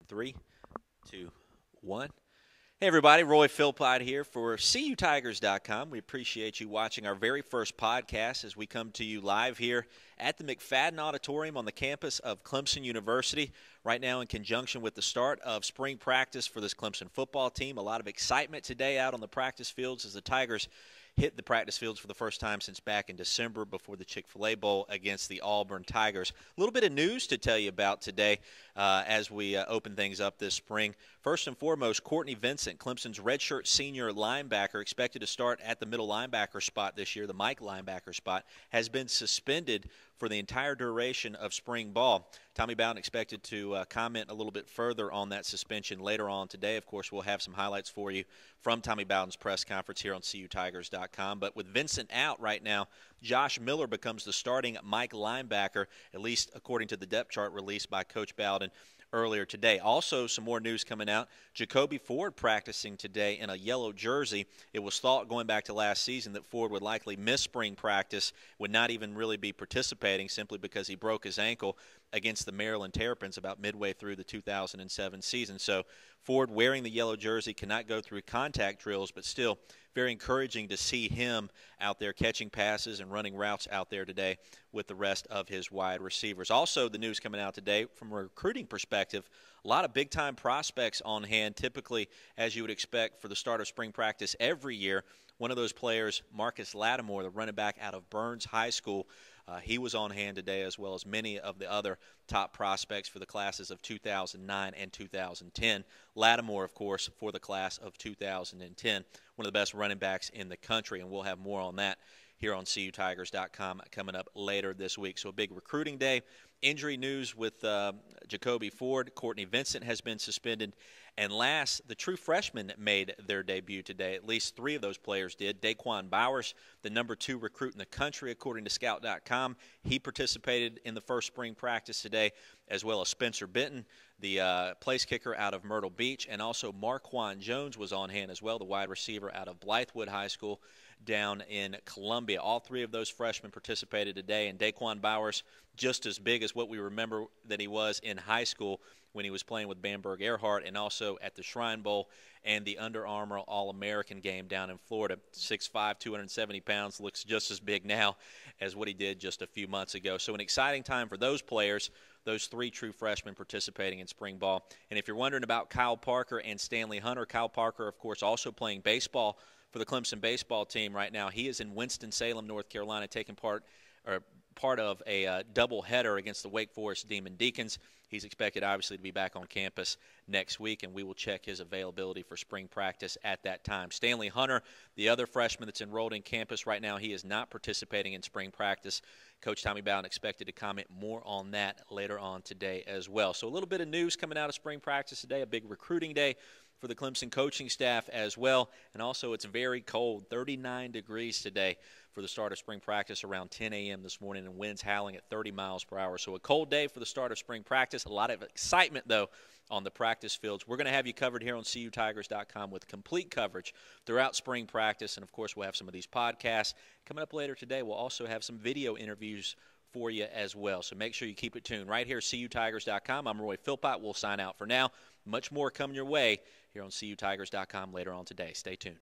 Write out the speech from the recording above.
Three, two, one. Hey, everybody. Roy Philpott here for CUTigers.com. We appreciate you watching our very first podcast as we come to you live here at the McFadden Auditorium on the campus of Clemson University. Right now in conjunction with the start of spring practice for this Clemson football team. A lot of excitement today out on the practice fields as the Tigers hit the practice fields for the first time since back in December before the Chick-fil-A Bowl against the Auburn Tigers. A little bit of news to tell you about today as we open things up this spring. First and foremost, Courtney Vincent, Clemson's redshirt senior linebacker, expected to start at the middle linebacker spot this year, the Mike linebacker spot, has been suspended for the entire duration of spring ball. Tommy Bowden expected to comment a little bit further on that suspension later on today. Of course, we'll have some highlights for you from Tommy Bowden's press conference here on CUTigers.com. But with Vincent out right now, Josh Miller becomes the starting Mike linebacker, at least according to the depth chart released by Coach Bowden earlier today. Also, some more news coming out. Jacoby Ford practicing today in a yellow jersey. It was thought going back to last season that Ford would likely miss spring practice, would not even really be participating simply because he broke his ankle against the Maryland Terrapins about midway through the 2007 season. So Ford wearing the yellow jersey cannot go through contact drills, but still very encouraging to see him out there catching passes and running routes out there today with the rest of his wide receivers. Also, the news coming out today from a recruiting perspective, a lot of big-time prospects on hand, typically, as you would expect for the start of spring practice every year. One of those players, Marcus Lattimore, the running back out of Burns High School, he was on hand today, as well as many of the other top prospects for the classes of 2009 and 2010. Lattimore, of course, for the class of 2010, one of the best running backs in the country, and we'll have more on that here on CUTigers.com coming up later this week. So a big recruiting day. Injury news with Jacoby Ford. Courtney Vincent has been suspended. And last, the true freshmen made their debut today. At least three of those players did. Daquan Bowers, the number 2 recruit in the country, according to Scout.com. He participated in the first spring practice today, as well as Spencer Benton, the place kicker out of Myrtle Beach. And also Marquand Jones was on hand as well, the wide receiver out of Blythewood High School down in Columbia. All three of those freshmen participated today, and Daquan Bowers just as big as what we remember that he was in high school when he was playing with Bamberg Earhart, and also at the Shrine Bowl and the Under Armour All-American game down in Florida. 6'5", 270 pounds, looks just as big now as what he did just a few months ago. So an exciting time for those players, those three true freshmen participating in spring ball. And if you're wondering about Kyle Parker and Stanley Hunter, Kyle Parker, of course, also playing baseball for the Clemson baseball team right now. He is in Winston-Salem, North Carolina, taking part of a doubleheader against the Wake Forest Demon Deacons. He's expected, obviously, to be back on campus next week, and we will check his availability for spring practice at that time. Stanley Hunter, the other freshman that's enrolled in campus right now, he is not participating in spring practice. Coach Tommy Bowden expected to comment more on that later on today as well. So a little bit of news coming out of spring practice today, a big recruiting day for the Clemson coaching staff as well. And also it's very cold, 39 degrees today for the start of spring practice around 10 a.m. this morning, and winds howling at 30 miles per hour. So a cold day for the start of spring practice. A lot of excitement, though, on the practice fields. We're going to have you covered here on CUTigers.com with complete coverage throughout spring practice. And, of course, we'll have some of these podcasts. Coming up later today, we'll also have some video interviews for you as well. So make sure you keep it tuned right here at CUTigers.com. I'm Roy Philpott. We'll sign out for now. Much more coming your way here on CUTigers.com later on today. Stay tuned.